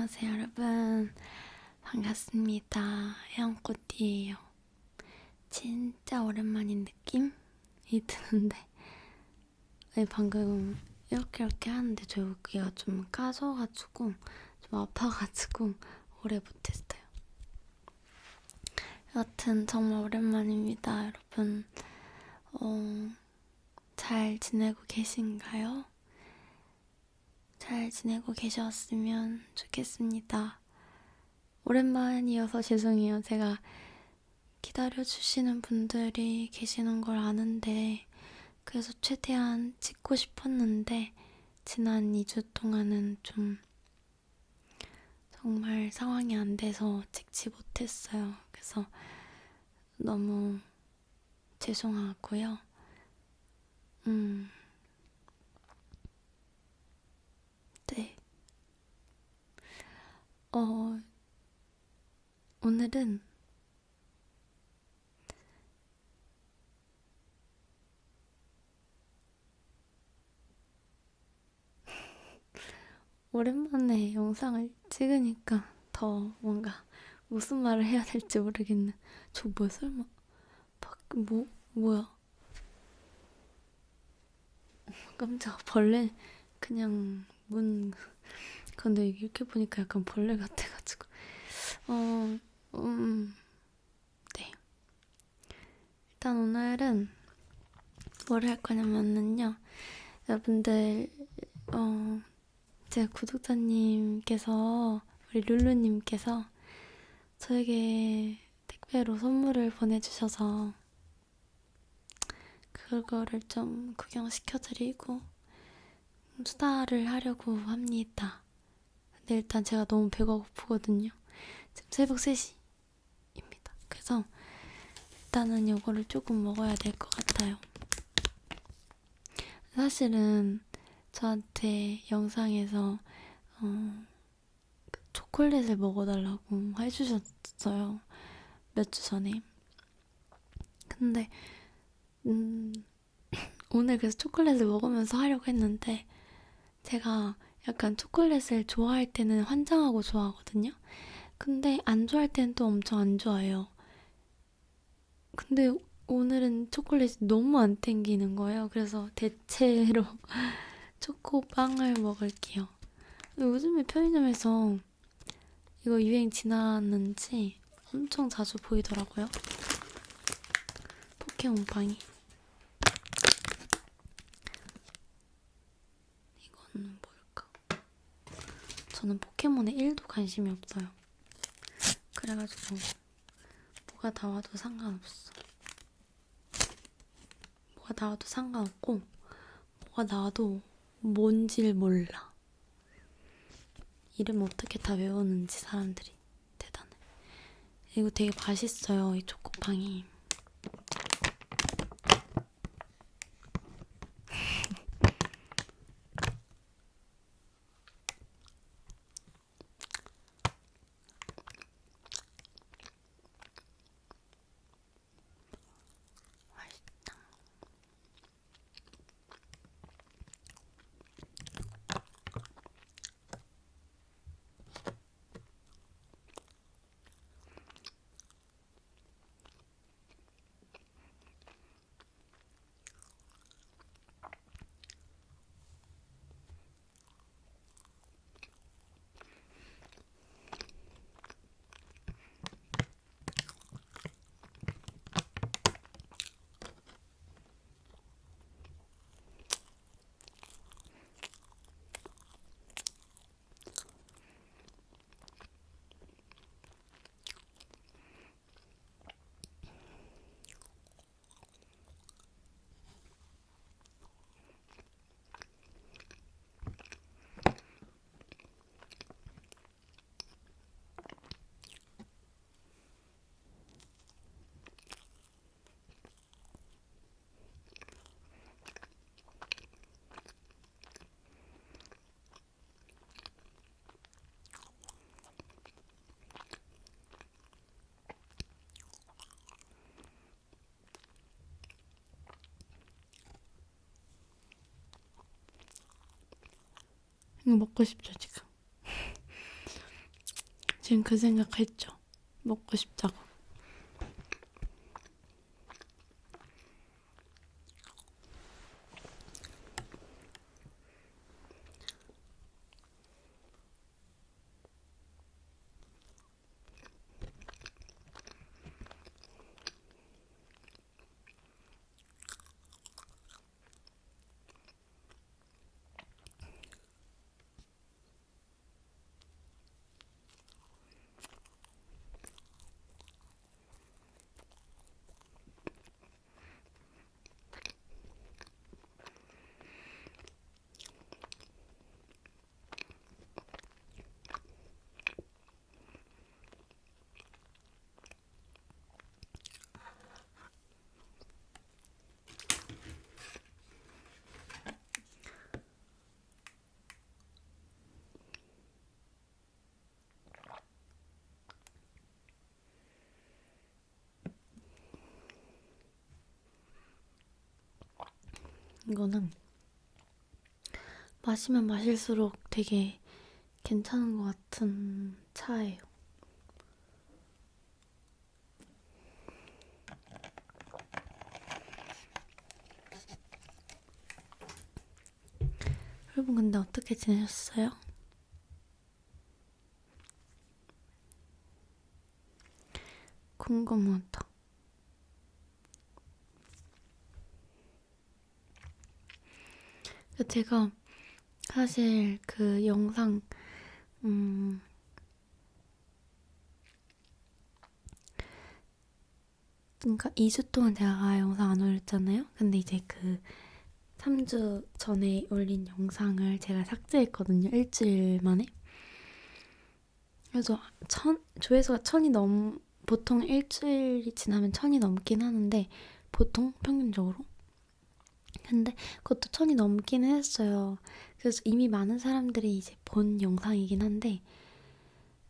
안녕하세요, 여러분. 반갑습니다. 해영꽃이에요. 진짜 오랜만인 느낌이 드는데, 아니, 방금 이렇게 하는데 저 여기가 좀 까져가지고, 좀 아파가지고, 오래 못했어요. 여튼 정말 오랜만입니다, 여러분. 잘 지내고 계신가요? 잘 지내고 계셨으면 좋겠습니다. 오랜만이어서 죄송해요. 제가 기다려주시는 분들이 계시는 걸 아는데, 그래서 최대한 찍고 싶었는데, 지난 2주 동안은 좀 정말 상황이 안 돼서 찍지 못했어요. 그래서 너무 죄송하고요. 네. 오늘은 오랜만에 영상을 찍으니까 더 뭔가 무슨 말을 해야 될지 모르겠네. 저 뭐야, 설마. 뭐야. 깜짝 벌레, 그냥 근데 이렇게 보니까 약간 벌레 같아가지고. 어, 네. 일단 오늘은 뭘 할 거냐면요. 여러분들, 제 구독자님께서, 우리 룰루님께서 저에게 택배로 선물을 보내주셔서 그거를 좀 구경시켜드리고 수다를 하려고 합니다. 근데 일단 제가 너무 배가 고프거든요. 지금 새벽 3시입니다. 그래서 일단은 이거를 조금 먹어야 될 것 같아요. 사실은 저한테 영상에서 초콜릿을 먹어달라고 해주셨어요. 몇 주 전에. 근데 오늘 그래서 초콜릿을 먹으면서 하려고 했는데, 제가 약간 초콜릿을 좋아할 때는 환장하고 좋아하거든요. 근데 안 좋아할 때는 또 엄청 안 좋아해요. 근데 오늘은 초콜릿이 너무 안 땡기는 거예요. 그래서 대체로 초코빵을 먹을게요. 요즘에 편의점에서 이거 유행 지났는지 엄청 자주 보이더라고요. 포켓몬빵이. 이거는 뭘까? 저는 포켓몬에 1도 관심이 없어요. 그래가지고 뭐가 나와도 상관없어. 뭐가 나와도 상관없고, 뭐가 나와도 뭔지를 몰라. 이름 어떻게 다 외우는지 사람들이 대단해. 이거 되게 맛있어요, 이 초코빵이. 맛있다. 이거 먹고 싶죠, 지금. 지금 그 생각했죠. 먹고 싶다고. 이거는 마시면 마실수록 되게 괜찮은 것 같은 차예요. 여러분 근데 어떻게 지내셨어요? 궁금하다. 제가 사실 그 영상 그러니까 2주 동안 제가 영상 안 올렸잖아요. 근데 이제 그 3주 전에 올린 영상을 제가 삭제했거든요. 일주일 만에. 그래서 조회수가 1000이 보통 일주일이 지나면 1000이 넘긴 하는데, 보통 평균적으로. 근데 그것도 1000이 넘기는 했어요. 그래서 이미 많은 사람들이 이제 본 영상이긴 한데,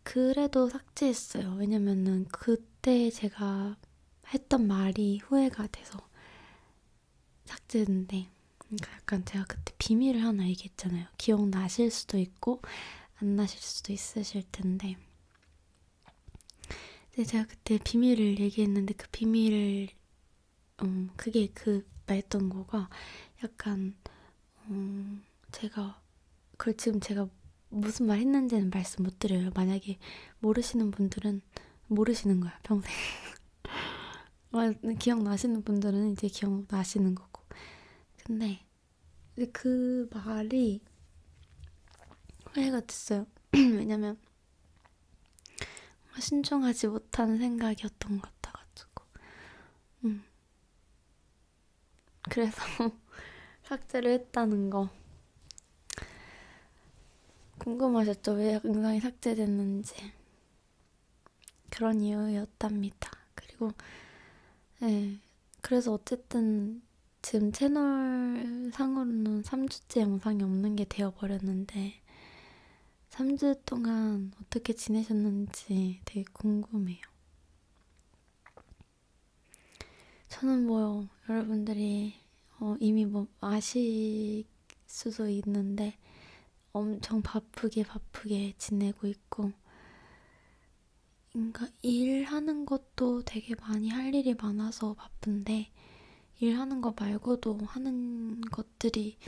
그래도 삭제했어요. 왜냐면은 그때 제가 했던 말이 후회가 돼서 삭제했는데, 그러니까 약간 제가 그때 비밀을 하나 얘기했잖아요. 기억나실 수도 있고 안 나실 수도 있으실 텐데, 근데 제가 그때 비밀을 얘기했는데 그 비밀을 그게 그 말했던 거가 약간 제가 그걸 지금 제가 무슨 말 했는지는 말씀 못 드려요. 만약에 모르시는 분들은 모르시는 거야, 평생. 기억나시는 분들은 이제 기억나시는 거고. 근데 그 말이 후회가 됐어요. 왜냐면 신중하지 못한 생각이었던 것 같아가지고. 그래서 삭제를 했다는 거. 궁금하셨죠? 왜 영상이 삭제됐는지. 그런 이유였답니다. 그리고 네, 그래서 어쨌든 지금 채널 상으로는 3주째 영상이 없는 게 되어버렸는데, 3주 동안 어떻게 지내셨는지 되게 궁금해요. 저는 뭐 여러분들이 이미 뭐 아실 수도 있는데 엄청 바쁘게 지내고 있고, 그러니까 일하는 것도 되게 많이 할 일이 많아서 바쁜데, 일하는 거 말고도 하는 것들이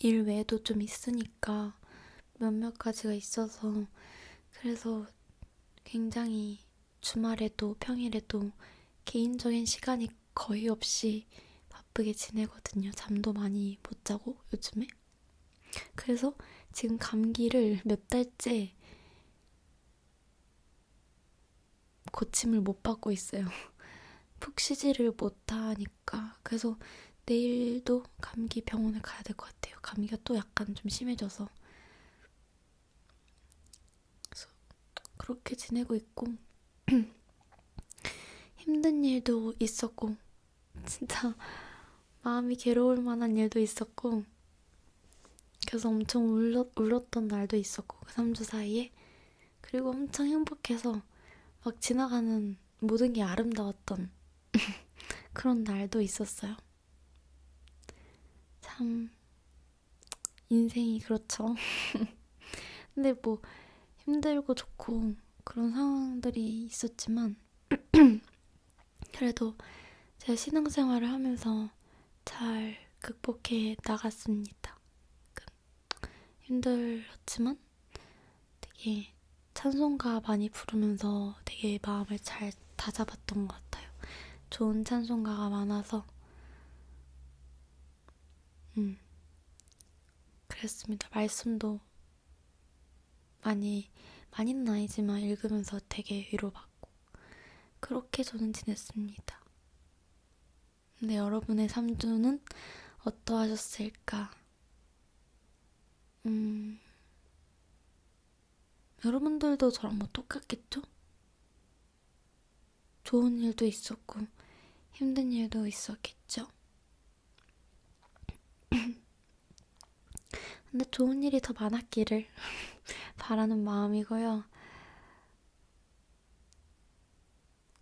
일 외에도 좀 있으니까 몇몇 가지가 있어서, 그래서 굉장히 주말에도 평일에도 개인적인 시간이 거의 없이 바쁘게 지내거든요. 잠도 많이 못 자고 요즘에. 그래서 지금 감기를 몇 달째 고침을 못 받고 있어요. 푹 쉬지를 못하니까. 그래서 내일도 감기 병원에 가야 될 것 같아요. 감기가 또 약간 좀 심해져서. 그래서 그렇게 지내고 있고, 힘든 일도 있었고, 진짜 마음이 괴로울 만한 일도 있었고, 그래서 엄청 울었던 날도 있었고, 그 3주 사이에. 그리고 엄청 행복해서 막 지나가는 모든 게 아름다웠던 그런 날도 있었어요. 참 인생이 그렇죠. 근데 뭐 힘들고 좋고 그런 상황들이 있었지만 그래도 제가 신앙생활을 하면서 잘 극복해 나갔습니다. 힘들었지만 되게 찬송가 많이 부르면서 되게 마음을 잘 다잡았던 것 같아요. 좋은 찬송가가 많아서 그랬습니다. 말씀도 많이는 아니지만 읽으면서 되게 위로받고 그렇게 저는 지냈습니다. 근데 여러분의 3주는 어떠하셨을까? 여러분들도 저랑 뭐 똑같겠죠? 좋은 일도 있었고 힘든 일도 있었겠죠? 근데 좋은 일이 더 많았기를 바라는 마음이고요.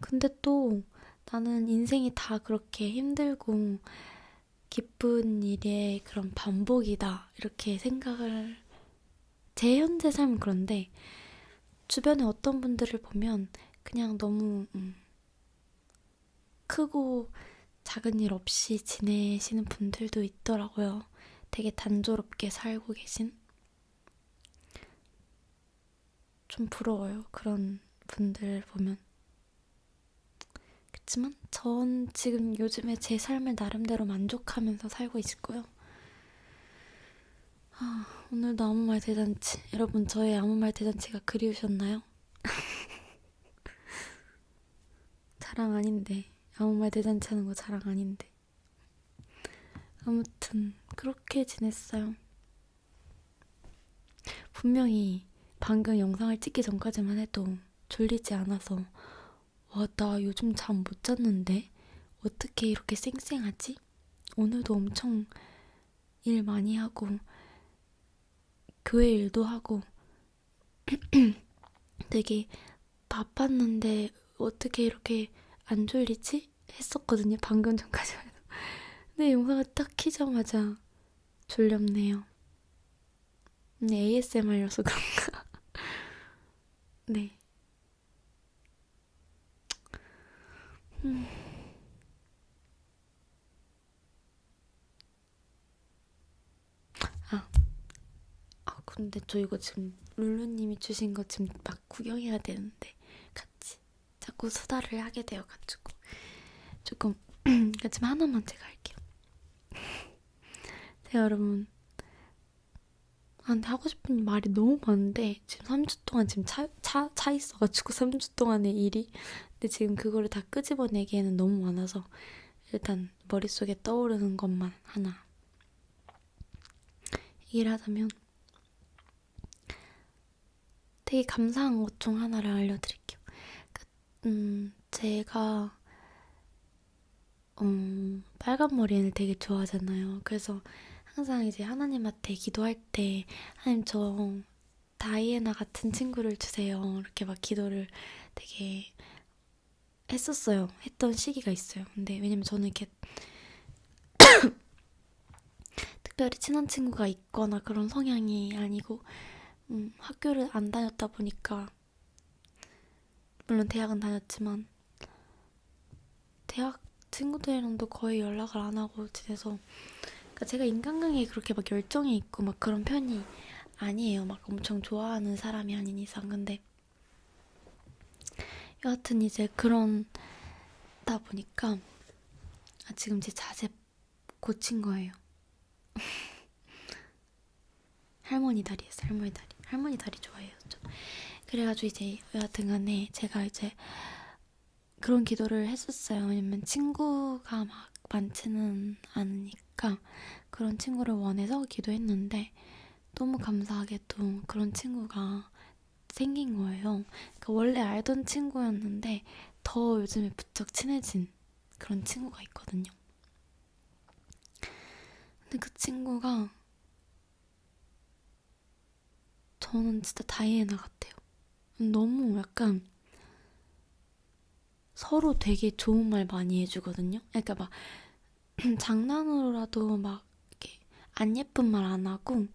근데 또 나는 인생이 다 그렇게 힘들고 기쁜 일의 그런 반복이다 이렇게 생각을 제 현재 삶은 그런데 주변에 어떤 분들을 보면 그냥 너무 크고 작은 일 없이 지내시는 분들도 있더라고요. 되게 단조롭게 살고 계신. 좀 부러워요. 그런 분들 보면. 그치만 전 지금 요즘에 제 삶을 나름대로 만족하면서 살고 있고요. 오늘도 아무 말 대잔치. 여러분 저의 아무 말 대잔치가 그리우셨나요? 자랑 아닌데. 아무 말 대잔치 하는 거 자랑 아닌데. 아무튼 그렇게 지냈어요. 분명히 방금 영상을 찍기 전까지만 해도 졸리지 않아서 와, 나 요즘 잠 못 잤는데 어떻게 이렇게 쌩쌩하지? 오늘도 엄청 일 많이 하고 교회 일도 하고 되게 바빴는데 어떻게 이렇게 안 졸리지? 했었거든요. 방금 전까지만 해도. 근데 영상을 딱 키자마자 졸렵네요. ASMR여서 그런가? 네. 아, 근데 저 이거 지금 룰루님이 주신 거 지금 막 구경해야 되는데 같이 자꾸 수다를 하게 되어가지고 조금 지금 하나만 제가 할게요. 제가 여러분 근데 하고 싶은 말이 너무 많은데 지금 3주 동안 지금 차 있어가지고 3주 동안의 일이 근데 지금 그거를 다 끄집어내기에는 너무 많아서 일단 머릿속에 떠오르는 것만 하나 얘기를 하자면 되게 감사한 것 중 하나를 알려드릴게요. 제가 빨간 머리를 되게 좋아하잖아요. 그래서 항상 이제 하나님한테 기도할 때 하나님 저 다이애나 같은 친구를 주세요. 이렇게 막 기도를 되게 했었어요. 했던 시기가 있어요. 근데 왜냐면 저는 이렇게 특별히 친한 친구가 있거나 그런 성향이 아니고 학교를 안 다녔다 보니까 물론 대학은 다녔지만 대학 친구들이랑도 거의 연락을 안 하고 지내서 그러니까 제가 인간관계에 그렇게 막 열정이 있고 막 그런 편이 아니에요. 막 엄청 좋아하는 사람이 아닌 이상. 근데 여하튼 이제 그런다 보니까 지금 제 자세 고친 거예요. 할머니 다리였어. 할머니 다리. 할머니 다리 좋아해요. 저. 그래가지고 이제 여하튼 간에 제가 이제 그런 기도를 했었어요. 왜냐면 친구가 막 많지는 않으니까 그런 친구를 원해서 기도했는데 너무 감사하게도 그런 친구가 생긴 거예요. 그러니까 원래 알던 친구였는데 더 요즘에 부쩍 친해진 그런 친구가 있거든요. 근데 그 친구가 저는 진짜 다이애나 같아요. 너무 약간 서로 되게 좋은 말 많이 해주거든요. 그러니까 막 장난으로라도 막 이렇게 안 예쁜 말 안 하고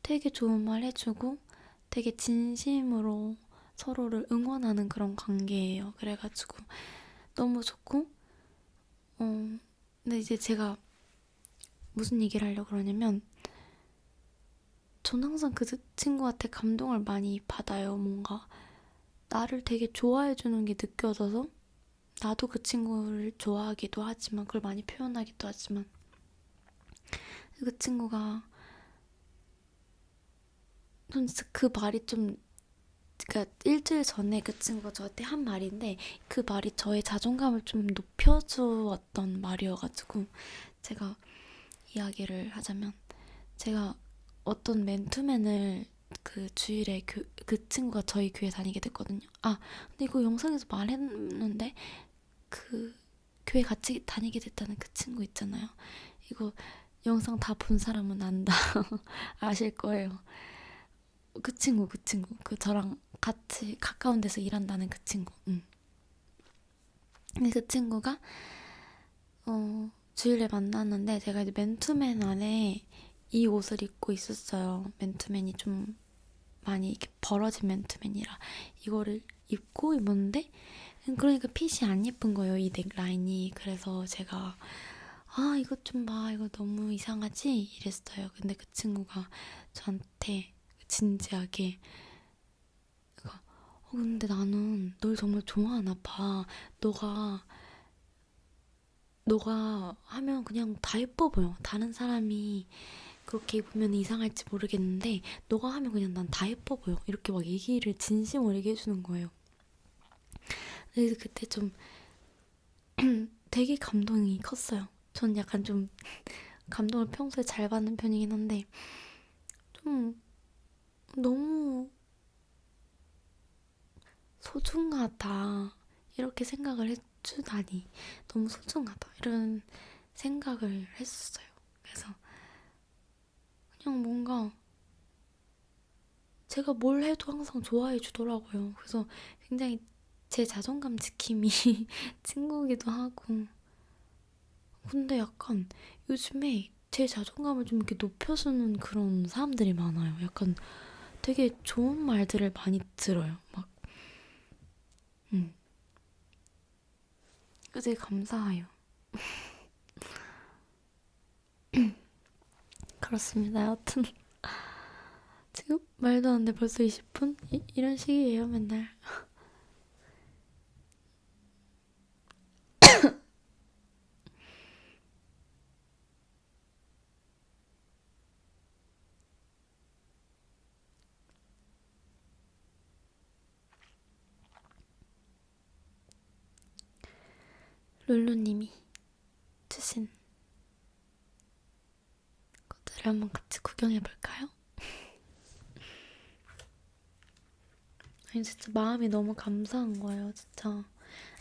되게 좋은 말 해주고 되게 진심으로 서로를 응원하는 그런 관계예요. 그래가지고 너무 좋고, 근데 이제 제가 무슨 얘기를 하려고 그러냐면, 전 항상 그 친구한테 감동을 많이 받아요. 뭔가 나를 되게 좋아해주는 게 느껴져서 나도 그 친구를 좋아하기도 하지만 그걸 많이 표현하기도 하지만 그 친구가 전 진짜 그 말이 좀 그러니까 일주일 전에 그 친구가 저한테 한 말인데 그 말이 저의 자존감을 좀 높여주었던 말이어가지고 제가 이야기를 하자면 제가 어떤 맨투맨을 그 주일에 그 친구가 저희 교회 다니게 됐거든요. 아, 근데 이거 영상에서 말했는데 그 교회 같이 다니게 됐다는 그 친구 있잖아요. 이거 영상 다 본 사람은 안다. 아실 거예요. 그 저랑 같이 가까운 데서 일한다는 그 친구. 근데 그 친구가 주일에 만났는데 제가 이제 맨투맨 안에 이 옷을 입고 있었어요. 맨투맨이 좀 많이 이렇게 벌어진 맨투맨이라 이거를 입고 입었는데 그러니까 핏이 안 예쁜 거예요. 이 넥라인이. 그래서 제가 아 이것 좀 봐. 이거 너무 이상하지? 이랬어요. 근데 그 친구가 저한테 진지하게 근데 나는 널 정말 좋아하나 봐. 너가 너가 하면 그냥 다 예뻐 보여. 다른 사람이 그렇게 입으면 이상할지 모르겠는데 너가 하면 그냥 난 다 예뻐 보여. 이렇게 막 얘기를 진심으로 얘기해주는 거예요. 그래서 그때 좀 되게 감동이 컸어요. 전 약간 좀 감동을 평소에 잘 받는 편이긴 한데 좀 너무 소중하다 이렇게 생각을 해주다니 너무 소중하다 이런 생각을 했었어요. 그래서 그냥 뭔가 제가 뭘 해도 항상 좋아해 주더라고요. 그래서 굉장히 제 자존감 지킴이 친구기도 하고 근데 약간 요즘에 제 자존감을 좀 이렇게 높여주는 그런 사람들이 많아요. 약간 되게 좋은 말들을 많이 들어요. 막, 음. 되게 감사해요. 그렇습니다. 여튼 지금 말도 안 돼 벌써 20분? 이런 식이에요 맨날. 룰루님이 주신 것들을 한번 같이 구경해볼까요? 아니 진짜 마음이 너무 감사한 거예요 진짜.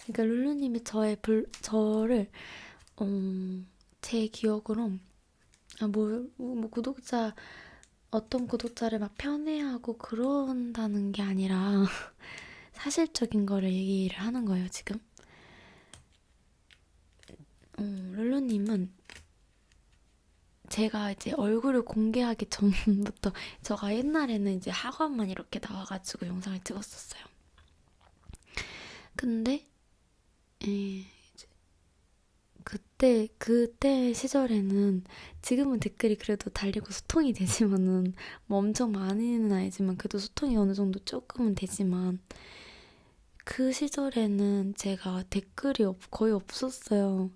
그러니까 룰루님이 저를 제 기억으로 구독자 어떤 구독자를 막 편애하고 그런다는 게 아니라 사실적인 거를 얘기를 하는 거예요 지금. 룰루님은 제가 이제 얼굴을 공개하기 전부터 제가 옛날에는 이제 학원만 이렇게 나와가지고 영상을 찍었었어요. 근데 에, 그때 시절에는 지금은 댓글이 그래도 달리고 소통이 되지만은 뭐 엄청 많이는 아니지만 그래도 소통이 어느 정도 조금은 되지만 그 시절에는 제가 댓글이 거의 없었어요.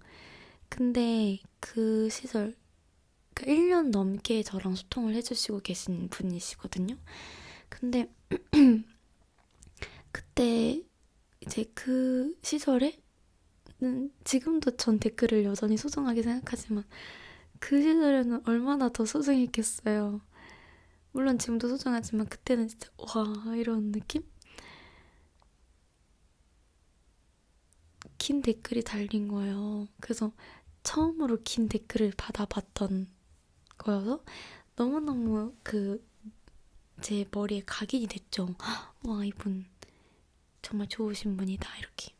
근데 그 시절 그 1년 넘게 저랑 소통을 해주시고 계신 분이시거든요. 근데 그때 이제 그 시절에 지금도 전 댓글을 여전히 소중하게 생각하지만 그 시절에는 얼마나 더 소중했겠어요. 물론 지금도 소중하지만 그때는 진짜 와 이런 느낌? 긴 댓글이 달린 거예요. 그래서 처음으로 긴 댓글을 받아봤던 거여서 너무너무 제 머리에 각인이 됐죠. 와 이분 정말 좋으신 분이다 이렇게.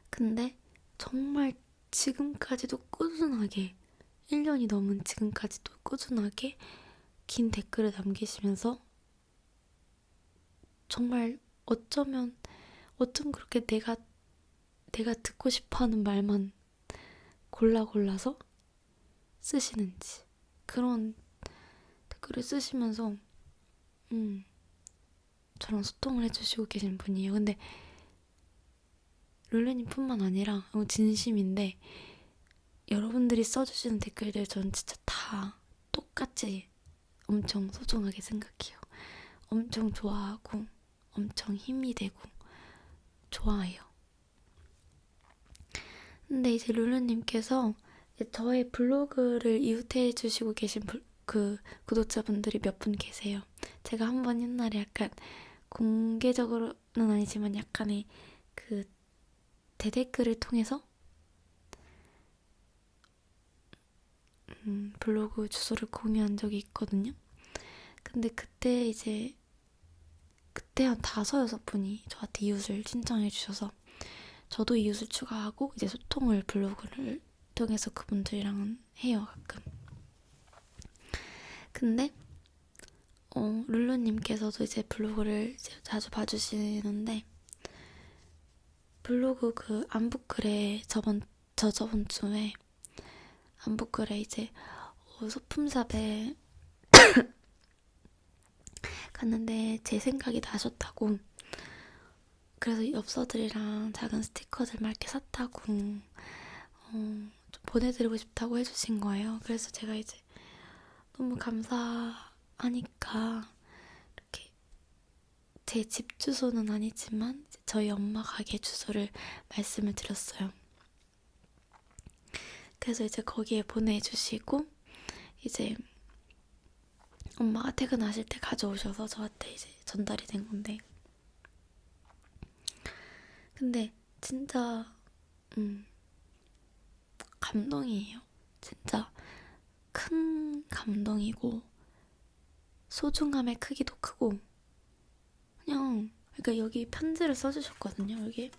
근데 정말 지금까지도 꾸준하게 1년이 넘은 지금까지도 꾸준하게 긴 댓글을 남기시면서 정말 어쩜 그렇게 내가 듣고 싶어하는 말만 골라서 쓰시는지 그런 댓글을 쓰시면서 저랑 소통을 해주시고 계신 분이에요. 근데 룰루님뿐만 아니라 진심인데 여러분들이 써주시는 댓글들 전 진짜 다 똑같이 엄청 소중하게 생각해요. 엄청 좋아하고 엄청 힘이 되고 좋아해요. 근데 이제 룰루님께서 저의 블로그를 이웃해 주시고 계신 그 구독자분들이 몇 분 계세요. 제가 한번 옛날에 약간 공개적으로는 아니지만 약간의 그 대댓글을 통해서 블로그 주소를 공유한 적이 있거든요. 근데 그때 한 5-6분이 저한테 이웃을 신청해 주셔서 저도 이웃을 추가하고 이제 소통을 블로그를 통해서 그분들이랑은 해요, 가끔. 근데 룰루님께서도 이제 블로그를 이제 자주 봐주시는데 블로그 그 안부글에 저번 주에 안부글에 이제 소품샵에 갔는데 제 생각이 나셨다고, 그래서 엽서들이랑 작은 스티커들 막 이렇게 샀다고 좀 보내드리고 싶다고 해주신 거예요. 그래서 제가 이제 너무 감사하니까 이렇게 제 집 주소는 아니지만 저희 엄마 가게 주소를 말씀을 드렸어요. 그래서 이제 거기에 보내주시고 이제 엄마가 퇴근하실 때 가져오셔서 저한테 이제 전달이 된 건데, 근데 진짜 감동이에요. 진짜 큰 감동이고 소중함의 크기도 크고, 그냥 그러니까 여기 편지를 써주셨거든요. 여기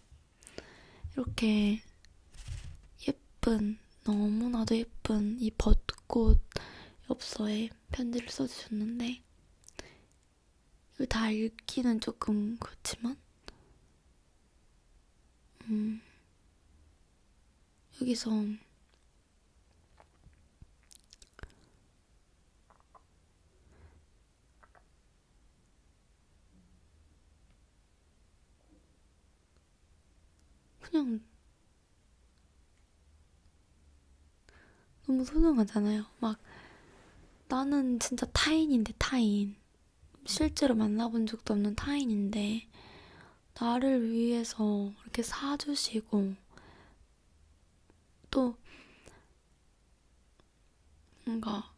이렇게 예쁜, 너무나도 예쁜 이 벚꽃 엽서에 편지를 써주셨는데 이걸 다 읽기는 조금 그렇지만 여기서 그냥 너무 소중하잖아요. 막 나는 진짜 타인인데, 타인. 실제로 만나본 적도 없는 타인인데 나를 위해서 이렇게 사주시고, 또 뭔가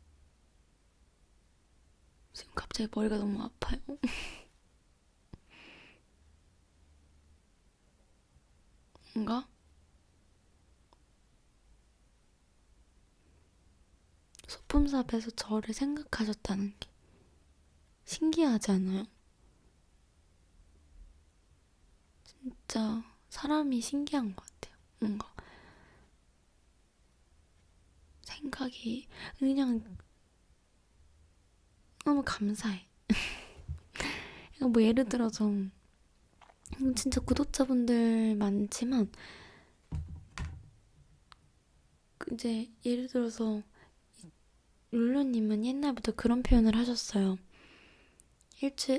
지금 갑자기 머리가 너무 아파요. 뭔가 소품샵에서 저를 생각하셨다는 게 신기하지 않아요? 진짜 사람이 신기한 것 같아요. 뭔가 생각이 그냥 너무 감사해. 뭐 예를 들어서 진짜 구독자분들 많지만 이제 예를 들어서 룰루님은 옛날부터 그런 표현을 하셨어요.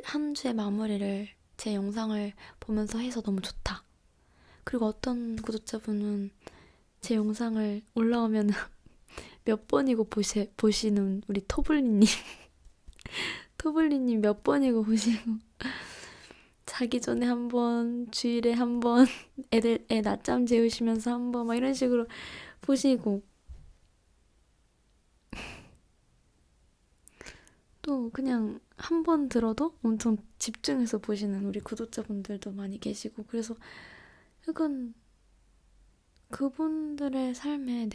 한 주의 마무리를 제 영상을 보면서 해서 너무 좋다. 그리고 어떤 구독자분은 제 영상을 올라오면 몇 번이고 보시는 우리 토블리님. 토블리님 몇 번이고 보시고, 자기 전에 한 번, 주일에 한 번, 애 낮잠 재우시면서 한 번, 막 이런 식으로 보시고, 또 그냥 한 번 들어도 엄청 집중해서 보시는 우리 구독자분들도 많이 계시고, 그래서 약간 그분들의 삶에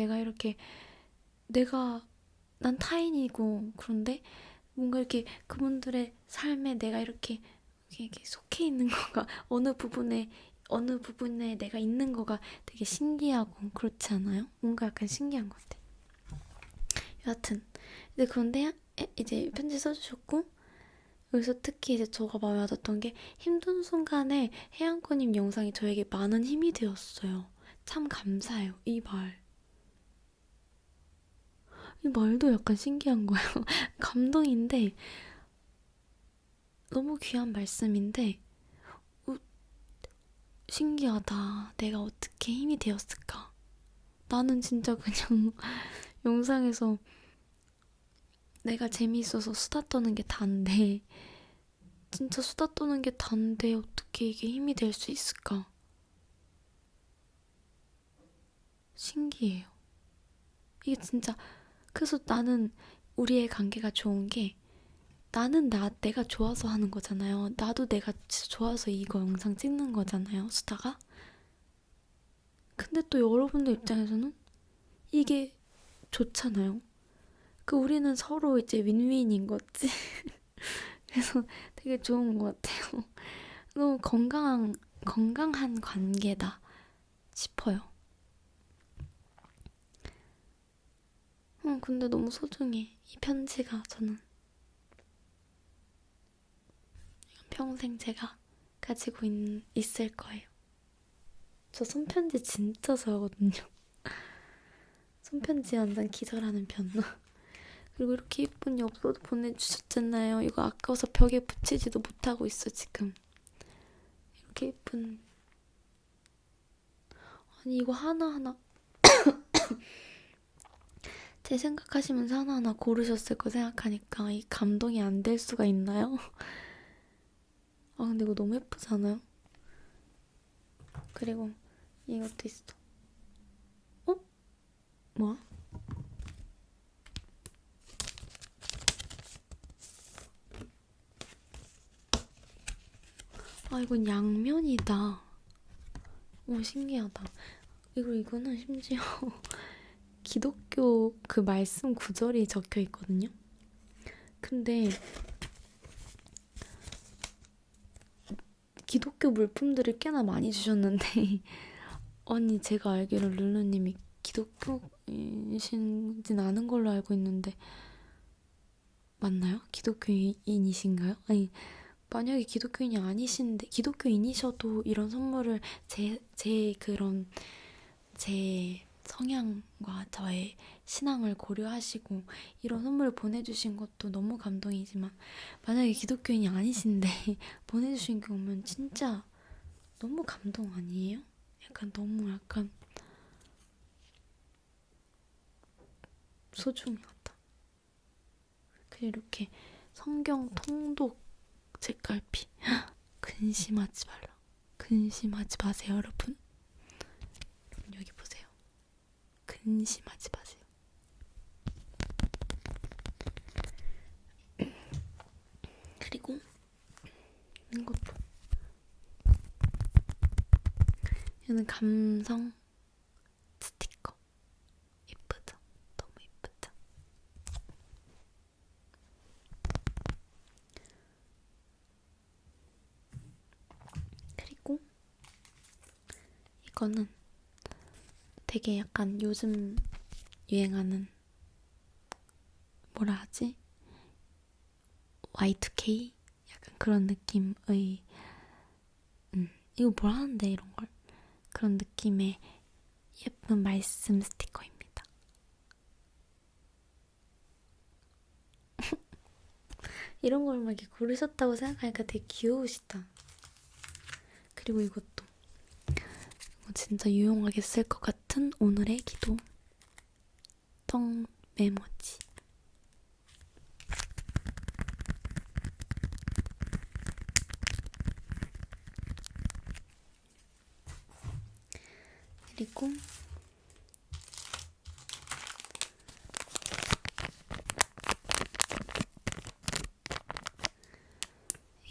난 타인이고, 그런데 뭔가 이렇게 그분들의 삶에 내가 이렇게 속해 있는 거가 어느 부분에 내가 있는 거가 되게 신기하고 그렇지 않아요? 뭔가 약간 신기한 것 같아. 여하튼 이제 그런데 이제 편지 써주셨고 여기서 특히 이제 저가 마음에 와닿던 게 힘든 순간에 해안권님 영상이 저에게 많은 힘이 되었어요. 참 감사해요. 이 말. 이 말도 약간 신기한 거예요. 감동인데 너무 귀한 말씀인데 신기하다. 내가 어떻게 힘이 되었을까? 나는 진짜 그냥 영상에서 내가 재미있어서 수다 떠는 게 다인데 진짜 수다 떠는 게 다인데 어떻게 이게 힘이 될 수 있을까? 신기해요. 이게 진짜 그래서 나는 우리의 관계가 좋은 게 나는 내가 좋아서 하는 거잖아요. 나도 내가 진짜 좋아서 이거 영상 찍는 거잖아요. 수다가. 근데 또 여러분들 입장에서는 이게 좋잖아요. 우리는 서로 이제 윈윈인 거지. 그래서 되게 좋은 것 같아요. 너무 건강한 관계다 싶어요. 근데 너무 소중해. 이 편지가 저는 평생 제가 가지고 있을 거예요. 저 손편지 진짜 좋아하거든요. 손편지 완전 기절하는 편. 그리고 이렇게 예쁜 엽서도 보내주셨잖아요. 이거 아까워서 벽에 붙이지도 못하고 있어 지금. 이렇게 예쁜. 아니 이거 하나하나 제 생각하시면서 하나하나 고르셨을 거 생각하니까 이 감동이 안 될 수가 있나요? 아 근데 이거 너무 예쁘잖아요? 그리고 이것도 있어. 어? 뭐야? 아 이건 양면이다. 오 신기하다. 이거는 심지어 기독교 그 말씀 구절이 적혀 있거든요. 근데 기독교 물품들을 꽤나 많이 주셨는데 아니 제가 알기로 룰루님이 기독교이신진 않은 걸로 알고 있는데 맞나요? 기독교인이신가요? 아니 만약에 기독교인이 아니신데 기독교인이셔도 이런 선물을 제 성향과 저의 신앙을 고려하시고 이런 선물을 보내주신 것도 너무 감동이지만 만약에 기독교인이 아니신데 보내주신 경우면 진짜 너무 감동 아니에요? 약간 소중하다. 그리고 이렇게 성경 통독 책갈피 근심하지 마세요 여러분. 여기 보세요. 근심하지 마세요. 그리고 이것도 얘는 감성 스티커 예쁘죠? 너무 예쁘죠? 그리고 이거는 되게 약간 요즘 유행하는 뭐라 하지? Y2K? 약간 그런 느낌의 이거 뭐라 하는데 이런 걸 그런 느낌의 예쁜 말씀 스티커입니다. 이런 걸 막 이렇게 고르셨다고 생각하니까 되게 귀여우시다. 그리고 이것도 진짜 유용하게 쓸 것 같은 오늘의 기도 성 메모지. 그리고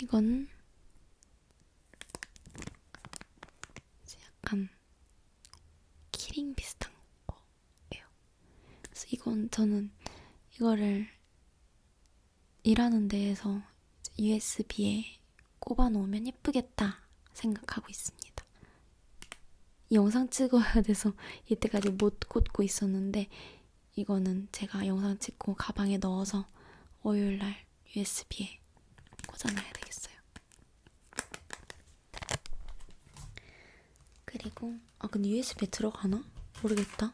이건 약간 키링 비슷한 거예요. 그래서 저는 이거를 일하는 데에서 USB에 꼽아 놓으면 예쁘겠다 생각하고 있습니다. 이 영상 찍어야 돼서 이때까지 못 꽂고 있었는데 이거는 제가 영상 찍고 가방에 넣어서 월요일날 USB에 꽂아놔야 되겠어요. 그리고 근데 USB에 들어가나? 모르겠다.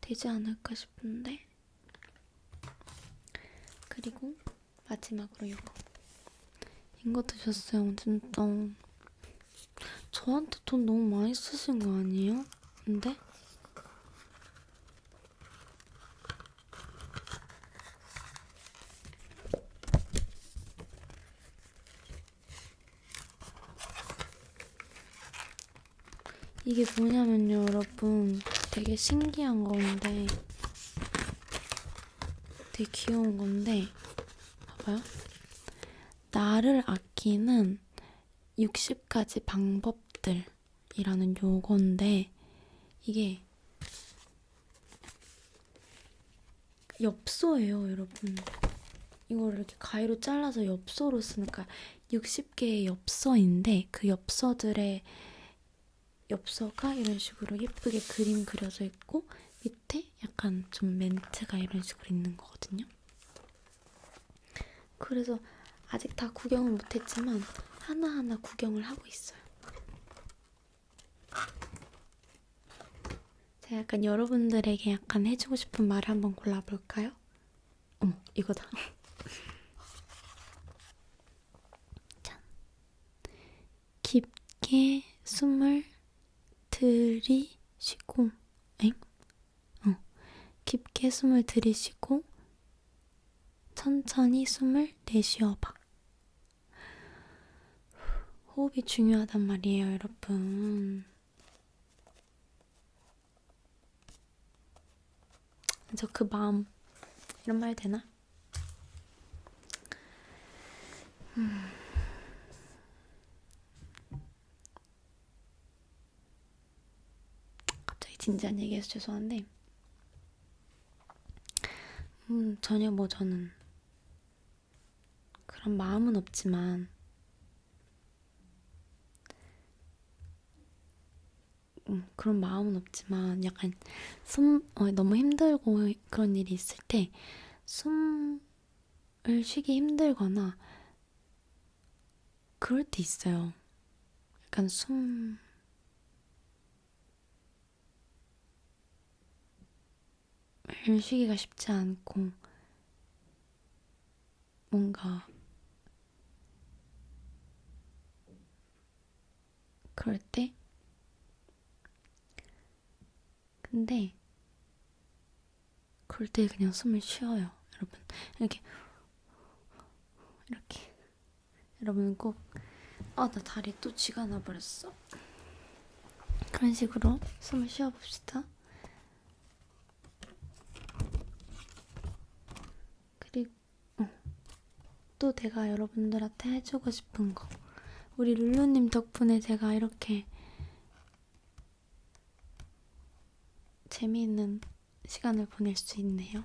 되지 않을까 싶은데. 그리고 마지막으로 이것도 줬어요. 진짜 저한테 돈 너무 많이 쓰신 거 아니에요? 근데 이게 뭐냐면요, 여러분. 되게 신기한 건데, 되게 귀여운 건데, 봐봐요. 나를 아끼는 60가지 방법들이라는 요건데, 이게 엽서예요, 여러분. 이거를 이렇게 가위로 잘라서 엽서로 쓰니까 60개의 엽서인데, 그 엽서가 이런 식으로 예쁘게 그림 그려져 있고 밑에 약간 좀 멘트가 이런 식으로 있는 거거든요. 그래서 아직 다 구경을 못했지만 하나하나 구경을 하고 있어요. 제가 약간 여러분들에게 약간 해주고 싶은 말을 한번 골라볼까요? 어머, 이거다. 짠. 깊게 숨을 들이쉬고, 깊게 숨을 들이쉬고 천천히 숨을 내쉬어봐. 호흡이 중요하단 말이에요, 여러분. 저 그 마음, 이런 말 되나? 갑자기 진지한 얘기해서 죄송한데, 전혀 저는 그런 마음은 없지만, 약간 너무 힘들고 그런 일이 있을 때 숨을 쉬기 힘들거나 그럴 때 있어요. 약간 숨을 쉬기가 쉽지 않고 뭔가 그럴 때 근데 그럴 때 그냥 숨을 쉬어요, 여러분. 이렇게 여러분은 꼭 나 다리 또 쥐가 나버렸어. 그런 식으로 숨을 쉬어봅시다. 그리고 또 내가 여러분들한테 해주고 싶은 거, 우리 룰루님 덕분에 제가 이렇게 재미있는 시간을 보낼 수 있네요.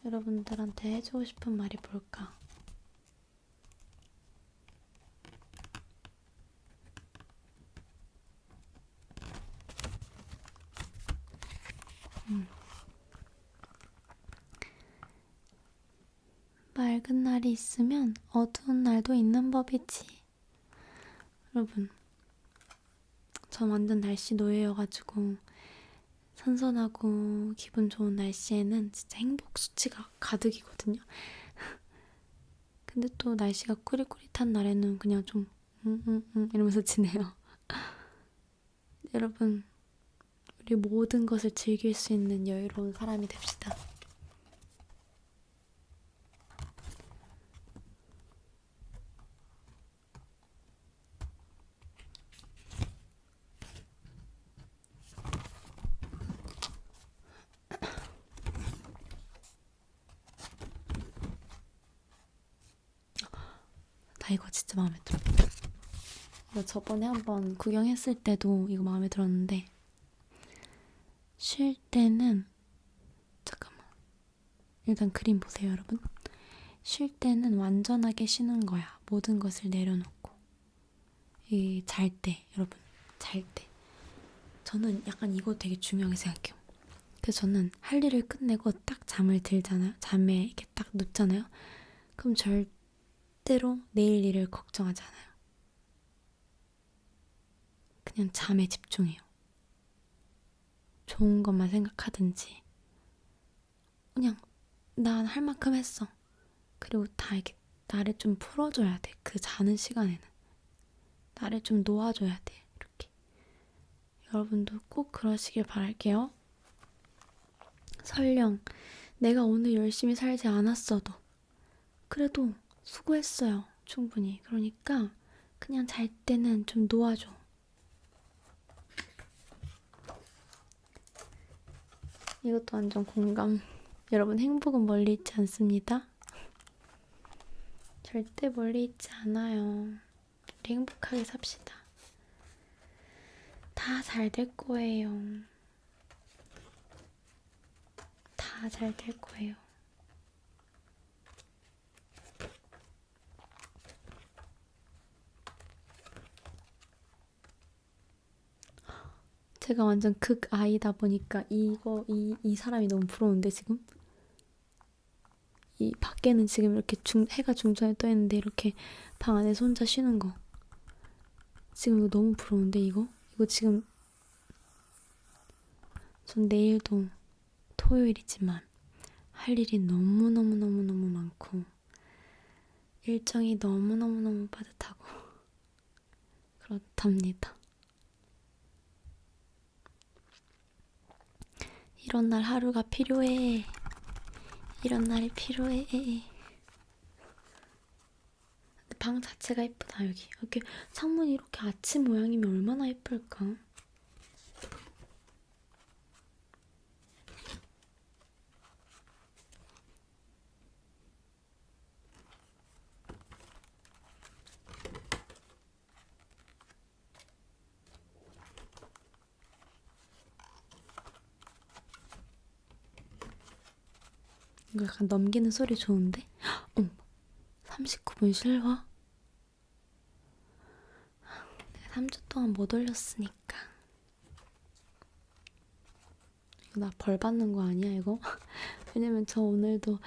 여러분들한테 해주고 싶은 말이 뭘까? 맑은 날이 있으면 어두운 날도 있는 법이지. 여러분, 전 완전 날씨 노예여가지고 선선하고 기분 좋은 날씨에는 진짜 행복 수치가 가득이거든요. 근데 또 날씨가 꾸릿꾸릿한 날에는 그냥 좀 이러면서 지내요. 여러분, 우리 모든 것을 즐길 수 있는 여유로운 사람이 됩시다. 나 이거 진짜 마음에 들어. 나 저번에 한번 구경했을 때도 이거 마음에 들었는데, 쉴 때는 잠깐만, 일단 그림 보세요, 여러분. 쉴 때는 완전하게 쉬는 거야. 모든 것을 내려놓고. 이 잘 때, 여러분, 잘 때. 저는 약간 이거 되게 중요하게 생각해요. 그래서 저는 할 일을 끝내고 딱 잠을 들잖아요. 잠에 이렇게 딱 눕잖아요. 그럼 절대로 내일 일을 걱정하지 않아요. 그냥 잠에 집중해요. 좋은 것만 생각하든지. 그냥 난 할 만큼 했어. 그리고 다 이렇게 나를 좀 풀어줘야 돼. 그 자는 시간에는. 나를 좀 놓아줘야 돼. 이렇게. 여러분도 꼭 그러시길 바랄게요. 설령 내가 오늘 열심히 살지 않았어도 그래도 수고했어요. 충분히. 그러니까 그냥 잘 때는 좀 놓아줘. 이것도 완전 공감. 여러분, 행복은 멀리 있지 않습니다. 절대 멀리 있지 않아요. 우리 행복하게 삽시다. 다 잘 될 거예요. 다 잘 될 거예요. 제가 완전 극아이다 보니까 이 사람이 너무 부러운데, 지금? 이 밖에는 지금 이렇게 해가 중천에 떠 있는데, 이렇게 방 안에서 혼자 쉬는 거. 지금 이거 너무 부러운데, 이거? 이거 지금, 전 내일도 토요일이지만, 할 일이 너무너무너무너무 많고, 일정이 너무너무너무 빠듯하고, 그렇답니다. 이런 날 하루가 필요해. 이런 날이 필요해. 방 자체가 예쁘다. 여기 이렇게 창문이 이렇게 아침 모양이면 얼마나 예쁠까. 이거 약간 넘기는 소리 좋은데? 어, 39분 실화? 내가 3주 동안 못 올렸으니까. 이거 나 벌 받는 거 아니야, 이거? 왜냐면 저 오늘도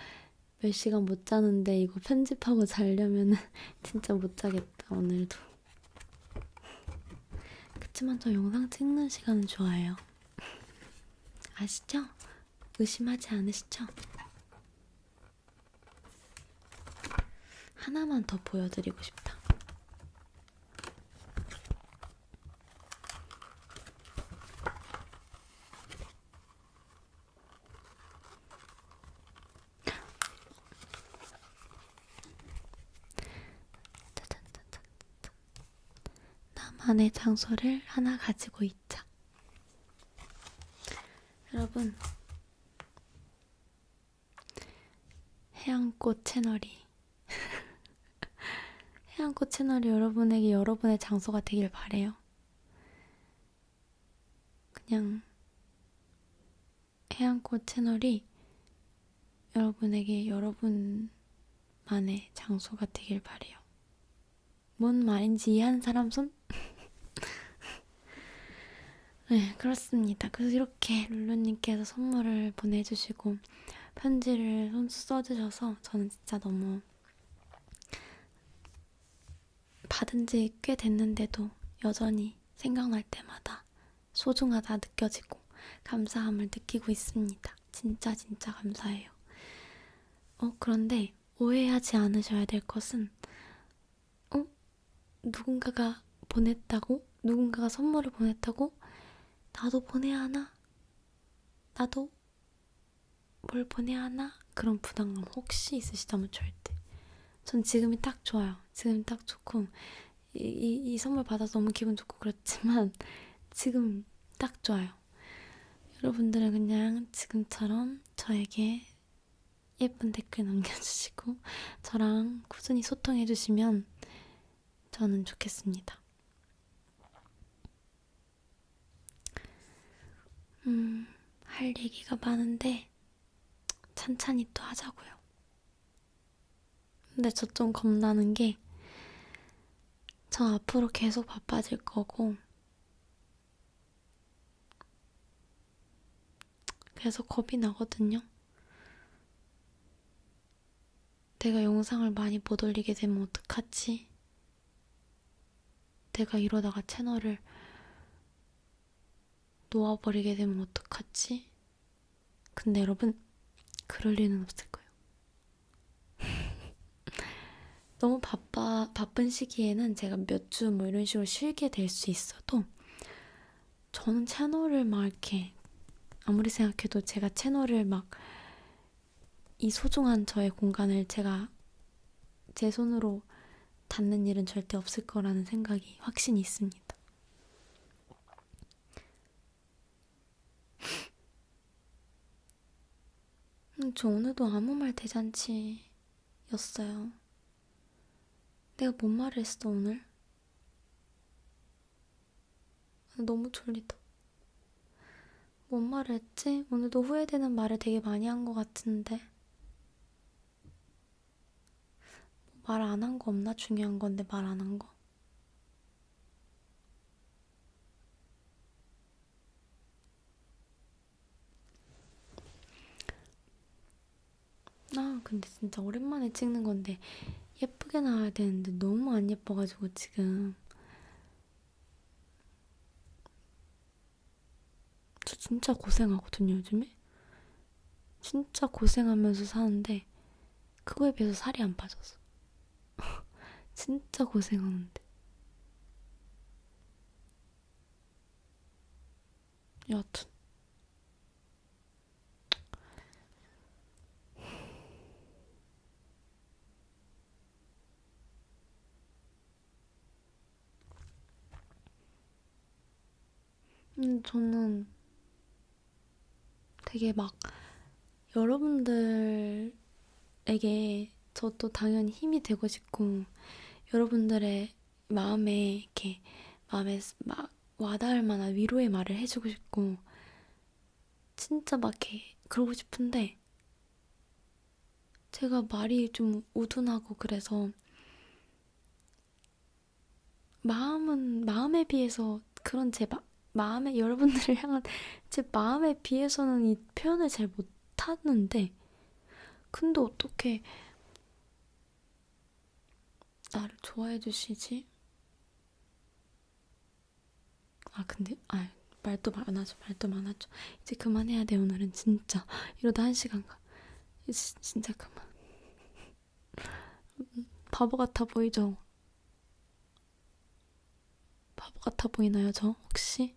몇 시간 못 자는데 이거 편집하고 자려면은 진짜 못 자겠다, 오늘도. 그치만 저 영상 찍는 시간은 좋아해요. 아시죠? 의심하지 않으시죠? 하나만 더 보여드리고 싶다. 짜잔짜잔. 나만의 장소를 하나 가지고 있자. 여러분, 해양꽃 채널이 해양꽃 채널이 여러분에게 여러분의 장소가 되길 바래요. 그냥 해양꽃 채널이 여러분에게 여러분만의 장소가 되길 바래요. 뭔 말인지 이해하는 사람 손? 네, 그렇습니다. 그래서 이렇게 룰루님께서 선물을 보내주시고 편지를 손수 써주셔서 저는 진짜 너무 받은 지 꽤 됐는데도 여전히 생각날 때마다 소중하다 느껴지고 감사함을 느끼고 있습니다. 진짜 진짜 감사해요. 그런데 오해하지 않으셔야 될 것은 누군가가 보냈다고? 누군가가 선물을 보냈다고? 나도 보내야 하나? 나도 뭘 보내야 하나? 그런 부담감 혹시 있으시다면 절대. 전 지금이 딱 좋아요. 지금이 딱 좋고 이 선물 받아서 너무 기분 좋고 그렇지만 지금 딱 좋아요. 여러분들은 그냥 지금처럼 저에게 예쁜 댓글 남겨주시고 저랑 꾸준히 소통해주시면 저는 좋겠습니다. 할 얘기가 많은데 찬찬히 또 하자고요. 근데 저 좀 겁나는 게 저 앞으로 계속 바빠질 거고, 계속 겁이 나거든요. 내가 영상을 많이 못 올리게 되면 어떡하지? 내가 이러다가 채널을 놓아버리게 되면 어떡하지? 근데 여러분, 그럴 리는 없을 거예요. 너무 바쁜 시기에는 제가 몇 주 뭐 이런 식으로 쉬게 될 수 있어도 저는 채널을 막 이렇게 아무리 생각해도 제가 채널을 막 이 소중한 저의 공간을 제가 제 손으로 닫는 일은 절대 없을 거라는 생각이 확신이 있습니다. 저 오늘도 아무 말 대잔치였어요. 내가 뭔 말을 했어, 오늘? 너무 졸리다. 뭔 말을 했지? 오늘도 후회되는 말을 되게 많이 한 것 같은데. 말 안 한 거 없나? 중요한 건데 말 안 한 거. 근데 진짜 오랜만에 찍는 건데 예쁘게 나와야 되는데 너무 안 예뻐가지고 지금. 저 진짜 고생하거든요, 요즘에. 진짜 고생하면서 사는데 그거에 비해서 살이 안 빠졌어. 진짜 고생하는데. 여하튼. 저는 되게 막 여러분들에게 저도 당연히 힘이 되고 싶고 여러분들의 마음에 이렇게 마음에 막 와닿을 만한 위로의 말을 해주고 싶고 진짜 막 이렇게 그러고 싶은데 제가 말이 좀 우둔하고 그래서 마음에 비해서 그런 마음에 여러분들을 향한 제 마음에 비해서는 이 표현을 잘 못하는데 근데 어떻게 나를 좋아해 주시지? 근데 말도 많아져. 이제 그만해야 돼. 오늘은 진짜 이러다 1시간 가. 이제 진짜 그만. 바보 같아 보이죠? 바보 같아 보이나요, 저 혹시?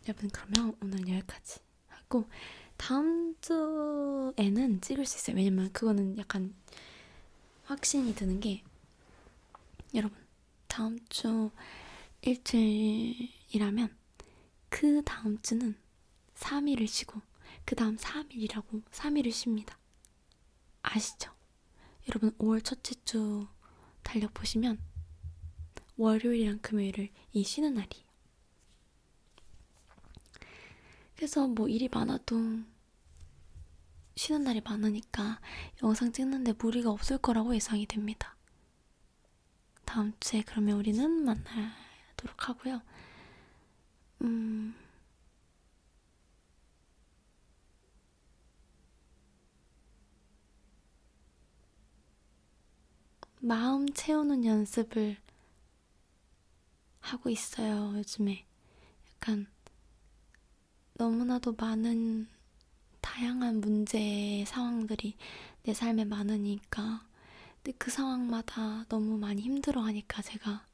여러분, 그러면 오늘 여기까지 하고 다음 주에는 찍을 수 있어요. 왜냐면 그거는 약간 확신이 드는 게 여러분 다음 주 일주일이라면 그 다음 주는 3일을 쉬고 그 다음 3일이라고 3일을 쉽니다. 아시죠? 여러분 5월 첫째 주 달려보시면 월요일이랑 금요일을 이 쉬는 날이에요. 그래서 뭐 일이 많아도 쉬는 날이 많으니까 영상 찍는데 무리가 없을 거라고 예상이 됩니다. 다음 주에 그러면 우리는 만나도록 하고요. 마음 채우는 연습을 하고 있어요, 요즘에. 약간 너무나도 많은 다양한 문제 상황들이 내 삶에 많으니까 근데 그 상황마다 너무 많이 힘들어하니까 제가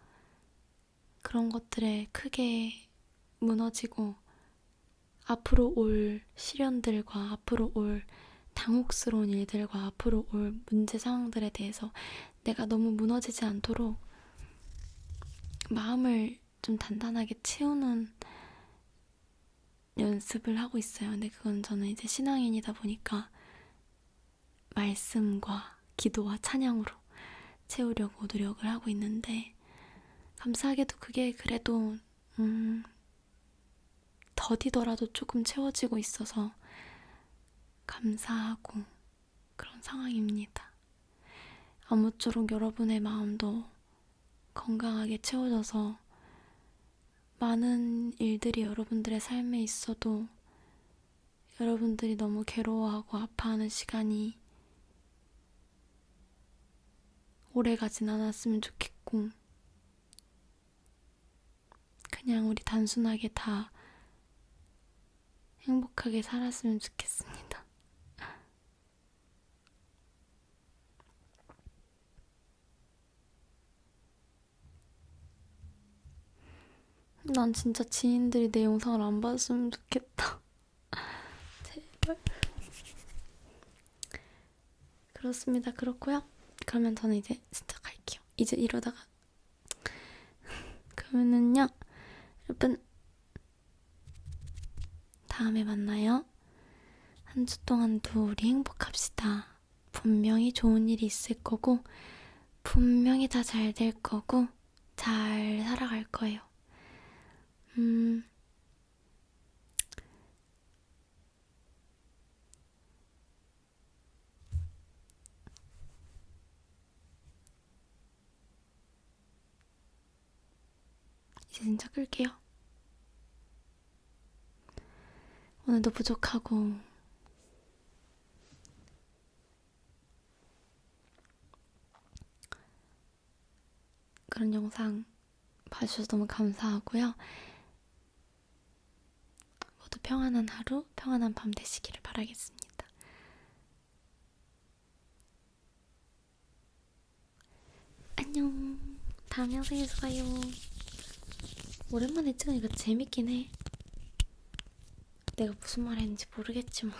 그런 것들에 크게 무너지고 앞으로 올 시련들과 앞으로 올 당혹스러운 일들과 앞으로 올 문제 상황들에 대해서 내가 너무 무너지지 않도록 마음을 좀 단단하게 채우는 연습을 하고 있어요. 근데 그건 저는 이제 신앙인이다 보니까 말씀과 기도와 찬양으로 채우려고 노력을 하고 있는데 감사하게도 그게 그래도 더디더라도 조금 채워지고 있어서 감사하고 그런 상황입니다. 아무쪼록 여러분의 마음도 건강하게 채워져서 많은 일들이 여러분들의 삶에 있어도 여러분들이 너무 괴로워하고 아파하는 시간이 오래 가진 않았으면 좋겠고, 그냥 우리 단순하게 다 행복하게 살았으면 좋겠습니다. 난 진짜 지인들이 내 영상을 안 봤으면 좋겠다. 제발. 그렇습니다. 그렇고요. 그러면 저는 이제 진짜 갈게요. 이제 이러다가 그러면은요, 여러분 다음에 만나요. 한 주 동안도 우리 행복합시다. 분명히 좋은 일이 있을 거고, 분명히 다 잘 될 거고, 잘 살아갈 거예요. 이제 진짜 끌게요. 오늘도 부족하고 그런 영상 봐주셔서 너무 감사하고요. 모두 평안한 하루, 평안한 밤 되시기를 바라겠습니다. 안녕. 다음 영상에서 봐요. 오랜만에 찍으니까 재밌긴 해. 내가 무슨 말 했는지 모르겠지만